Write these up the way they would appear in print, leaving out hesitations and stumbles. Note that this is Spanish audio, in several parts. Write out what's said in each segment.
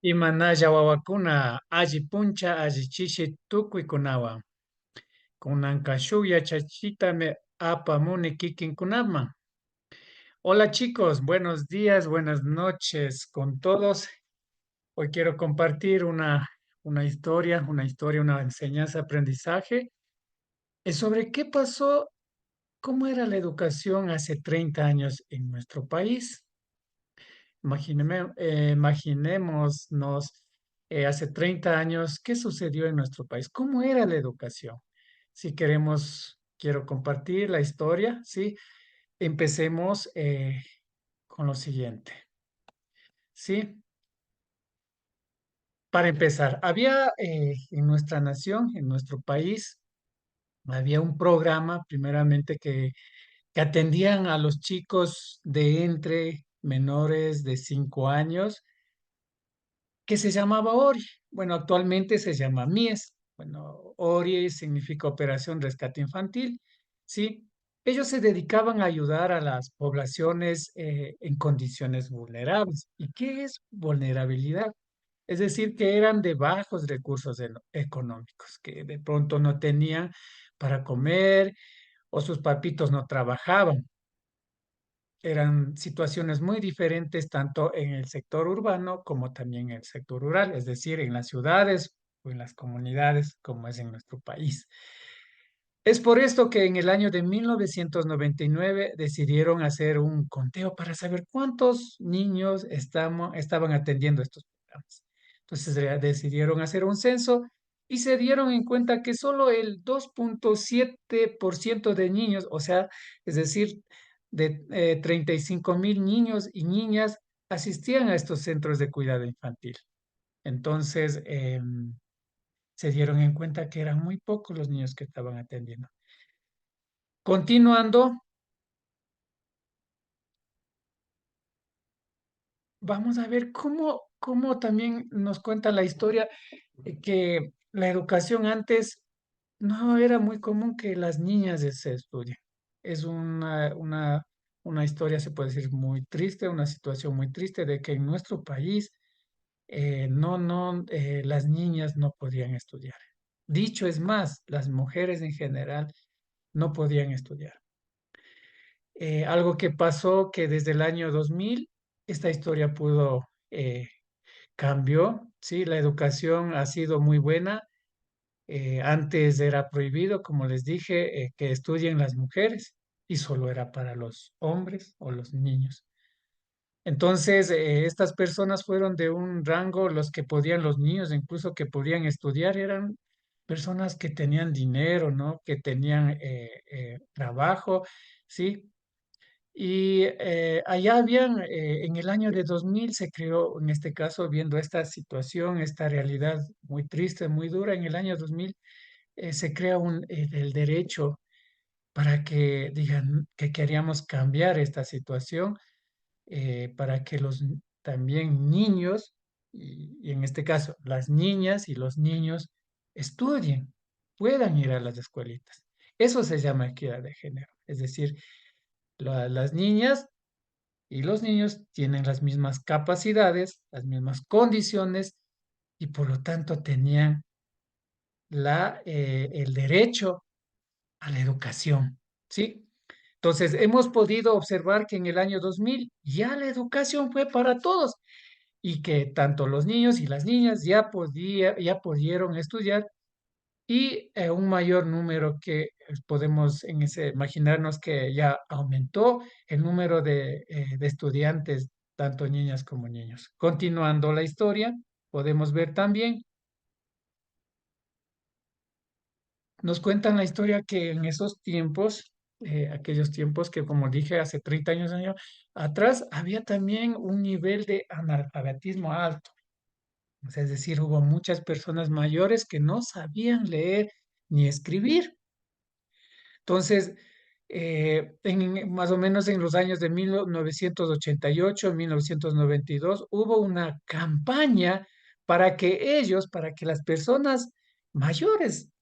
Imanalla wawakuna alli puncha allichishi tukuykunawan kunankashuya chachitame apamuni kikinkunaman. Hola chicos, buenos días, buenas noches con todos. Hoy quiero compartir una enseñanza, aprendizaje sobre qué pasó, cómo era la educación hace 30 años en nuestro país. Imaginémonos hace 30 años qué sucedió en nuestro país, cómo era la educación. Si quiero compartir la historia, ¿sí? Empecemos con lo siguiente, ¿sí? Para empezar, había en nuestra nación, en nuestro país, había un programa primeramente que atendían a los chicos de entre menores de 5 años que se llamaba ORI. Bueno, actualmente se llama MIES. Bueno, ORI significa Operación Rescate Infantil, ¿sí? Ellos se dedicaban a ayudar a las poblaciones en condiciones vulnerables. ¿Y qué es vulnerabilidad? Es decir, que eran de bajos recursos económicos, que de pronto no tenían para comer o sus papitos no trabajaban. Eran situaciones muy diferentes tanto en el sector urbano como también en el sector rural, es decir, en las ciudades o en las comunidades como es en nuestro país. Es por esto que en el año de 1999 decidieron hacer un conteo para saber cuántos niños estaban atendiendo estos programas. Entonces decidieron hacer un censo y se dieron en cuenta que solo el 2,7% de niños, o sea, es decir, de 35,000 niños y niñas asistían a estos centros de cuidado infantil. Entonces, se dieron en cuenta que eran muy pocos los niños que estaban atendiendo. Continuando, vamos a ver cómo también nos cuenta la historia que la educación antes no era muy común que las niñas se estudien. Es una historia, se puede decir, muy triste, una situación muy triste de que en nuestro país las niñas no podían estudiar. Dicho es más, las mujeres en general no podían estudiar. Algo que pasó que desde el año 2000 esta historia cambió, ¿sí? La educación ha sido muy buena. Antes era prohibido, como les dije, que estudien las mujeres y solo era para los hombres o los niños. Entonces, estas personas fueron de un rango, los que podían, los niños incluso que podían estudiar, eran personas que tenían dinero, ¿no? Que tenían trabajo, ¿sí? Y allá en el año de 2000 se creó, en este caso, viendo esta situación, esta realidad muy triste, muy dura, en el año 2000 se crea el derecho para que digan que queríamos cambiar esta situación, para que también niños, y en este caso las niñas y los niños, estudien, puedan ir a las escuelitas. Eso se llama equidad de género, es decir, las niñas y los niños tienen las mismas capacidades, las mismas condiciones y por lo tanto tenían el derecho a la educación, ¿sí? Entonces, hemos podido observar que en el año 2000 ya la educación fue para todos y que tanto los niños y las niñas ya pudieron estudiar y un mayor número que podemos imaginarnos que ya aumentó el número de estudiantes, tanto niñas como niños. Continuando la historia, podemos ver también, nos cuentan la historia que en esos tiempos, aquellos tiempos que como dije hace 30 años atrás, había también un nivel de analfabetismo alto. O sea, es decir, hubo muchas personas mayores que no sabían leer ni escribir. Entonces, más o menos en los años de 1988, 1992, hubo una campaña para que las personas mayores,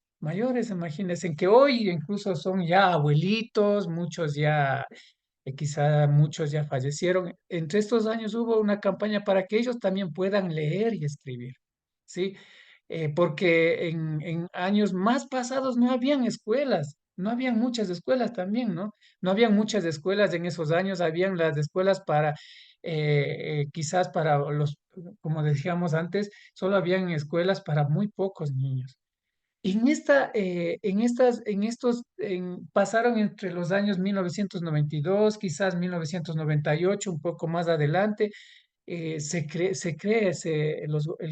imagínense, que hoy incluso son ya abuelitos, muchos ya quizá muchos ya fallecieron. Entre estos años hubo una campaña para que ellos también puedan leer y escribir, ¿sí? Porque en años más pasados no habían escuelas, no habían muchas escuelas también, ¿no? No habían muchas escuelas en esos años, habían las escuelas para, quizás para los, como decíamos antes, solo habían escuelas para muy pocos niños. Pasaron entre los años 1992, quizás 1998, un poco más adelante, el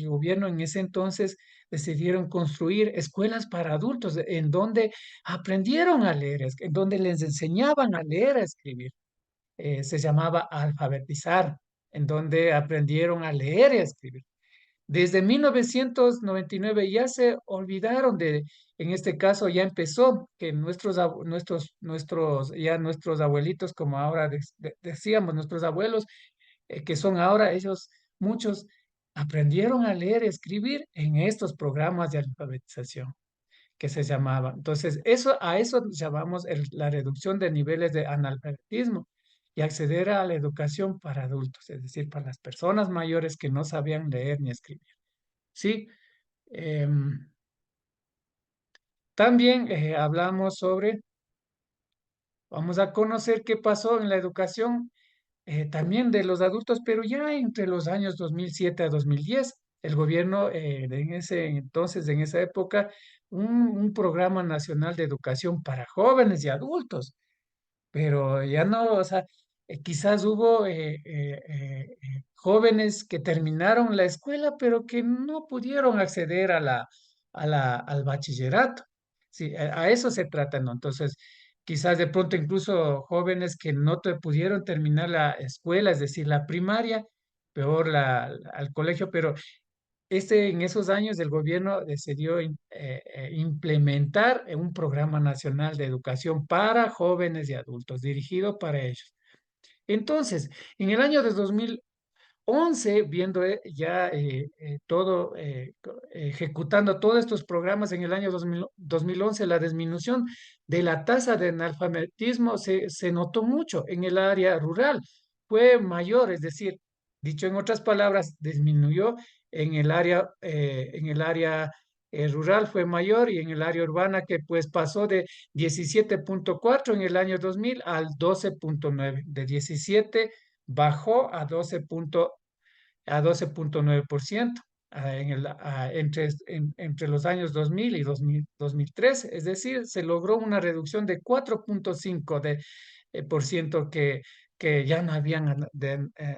gobierno en ese entonces decidieron construir escuelas para adultos en donde aprendieron a leer, en donde les enseñaban a leer, a escribir. Se llamaba alfabetizar, en donde aprendieron a leer y a escribir. Desde 1999 ya se olvidaron en este caso ya empezó que nuestros abuelitos, como ahora decíamos, nuestros abuelos, que son ahora ellos, muchos aprendieron a leer y escribir en estos programas de alfabetización que se llamaban. Entonces, a eso llamamos la reducción de niveles de analfabetismo y acceder a la educación para adultos, es decir, para las personas mayores que no sabían leer ni escribir. Sí, em, también hablamos sobre, vamos a conocer qué pasó en la educación también de los adultos, pero ya entre los años 2007 a 2010, el gobierno en ese entonces, en esa época, un programa nacional de educación para jóvenes y adultos, pero ya no, o sea, quizás hubo jóvenes que terminaron la escuela, pero que no pudieron acceder al bachillerato. Sí, a eso se trata, ¿no? Entonces, quizás de pronto incluso jóvenes que no pudieron terminar la escuela, es decir, la primaria, peor al colegio, pero en esos años el gobierno decidió implementar un programa nacional de educación para jóvenes y adultos, dirigido para ellos. Entonces, en el año de 2011, viendo ya ejecutando todos estos programas en el año 2011, la disminución de la tasa de analfabetismo se notó mucho en el área rural. Fue mayor, es decir, dicho en otras palabras, disminuyó en el área rural fue mayor y en el área urbana que pues pasó de 17,4 en el año 2000 al 12,9. De 17 bajó a 12,9% entre los años 2000 y 2013. Es decir, se logró una reducción de 4,5 por ciento que ya no habían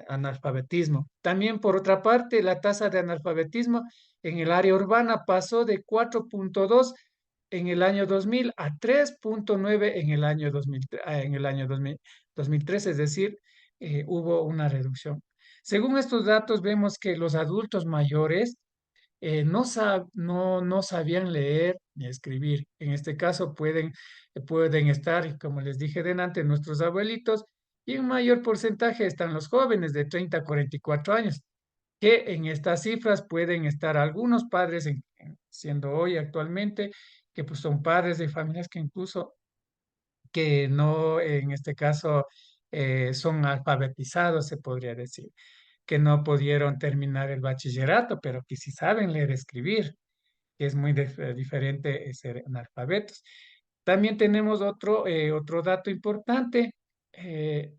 analfabetismo. También, por otra parte, la tasa de analfabetismo en el área urbana pasó de 4,2 en el año 2000 a 3,9 en el año 2013, es decir, hubo una reducción. Según estos datos, vemos que los adultos mayores no sabían leer ni escribir. En este caso, pueden estar, como les dije delante, nuestros abuelitos, y en mayor porcentaje están los jóvenes de 30 a 44 años, que en estas cifras pueden estar algunos padres, siendo hoy actualmente, que pues son padres de familias que incluso que no, en este caso, son alfabetizados, se podría decir, que no pudieron terminar el bachillerato, pero que sí saben leer y escribir, que es muy diferente ser analfabetos. También tenemos otro dato importante. eh,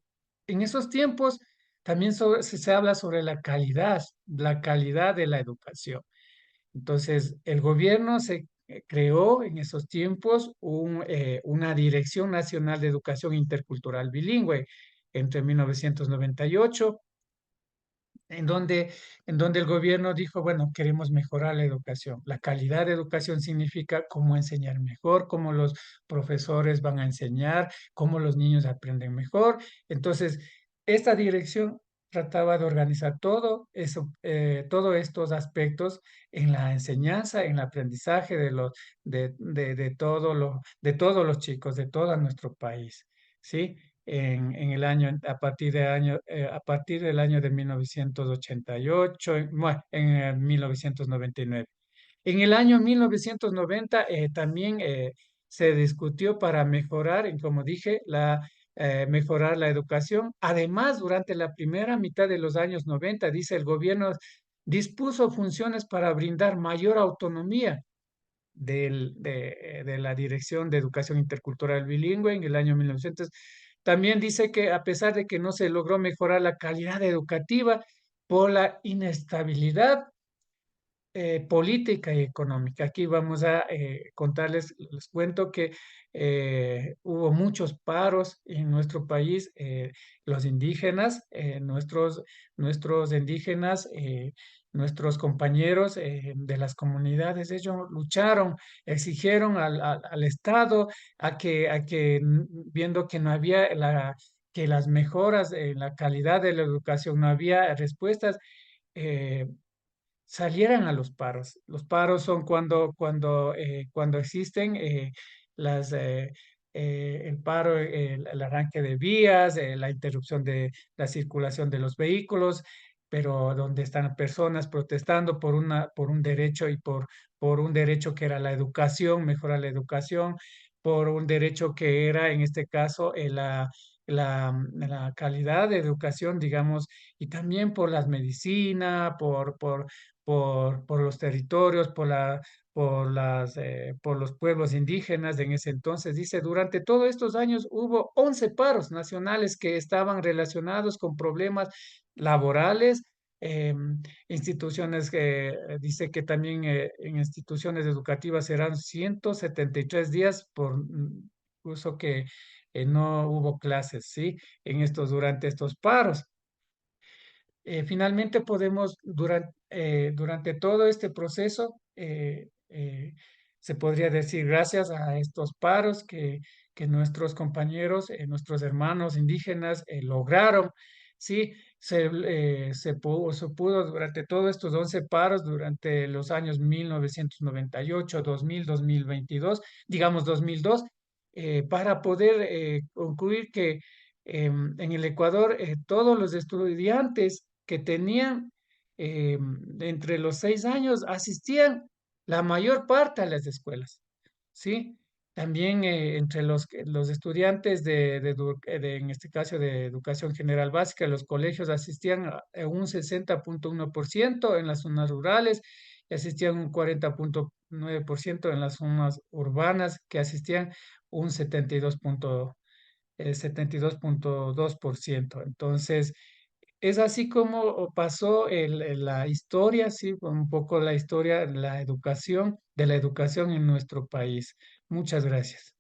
en esos tiempos también se habla sobre la calidad de la educación. Entonces, el gobierno se creó en esos tiempos una Dirección Nacional de Educación Intercultural Bilingüe entre 1998 en donde, en donde el gobierno dijo, bueno, queremos mejorar la educación. La calidad de educación significa cómo enseñar mejor, cómo los profesores van a enseñar, cómo los niños aprenden mejor. Entonces, esta dirección trataba de organizar todo eso, todos estos aspectos en la enseñanza, en el aprendizaje de todos los chicos, de todo nuestro país, ¿sí? En el año, a partir del año de 1988, bueno, en 1999. En el año 1990 también se discutió para mejorar, como dije, mejorar la educación. Además, durante la primera mitad de los años 90, dice, el gobierno dispuso funciones para brindar mayor autonomía de la Dirección de Educación Intercultural Bilingüe en el año 1900. También dice que a pesar de que no se logró mejorar la calidad educativa por la inestabilidad política y económica. Aquí vamos a contarles, les cuento que hubo muchos paros en nuestro país, los indígenas, nuestros indígenas, nuestros compañeros de las comunidades, ellos lucharon, exigieron al Estado viendo que no había que las mejoras en la calidad de la educación, no había respuestas. eh, Salieran a los paros. Los paros son cuando existen el paro, el arranque de vías, la interrupción de la circulación de los vehículos, pero donde están personas protestando por un derecho por un derecho que era la educación, mejorar la educación, por un derecho que era, en este caso, la calidad de educación, digamos, y también por las medicinas, por los territorios, por los pueblos indígenas en ese entonces. Dice, durante todos estos años hubo 11 paros nacionales que estaban relacionados con problemas laborales, instituciones que dice que también en instituciones educativas serán 173 días por uso que no hubo clases, ¿sí? Durante estos paros. Finalmente podemos, durante todo este proceso, se podría decir, gracias a estos paros que nuestros compañeros, nuestros hermanos indígenas lograron, sí, se pudo durante todos estos 11 paros, durante los años 1998, 2000, 2022, digamos 2002, para poder concluir que en el Ecuador todos los estudiantes que tenían entre los 6 años asistían la mayor parte a las escuelas, ¿sí? También entre los estudiantes en este caso de educación general básica, los colegios asistían a un 60,1% en las zonas rurales y asistían un 40,9% en las zonas urbanas, que asistían un 72,2%. Entonces, es así como pasó la historia, sí, un poco la historia de la educación en nuestro país. Muchas gracias.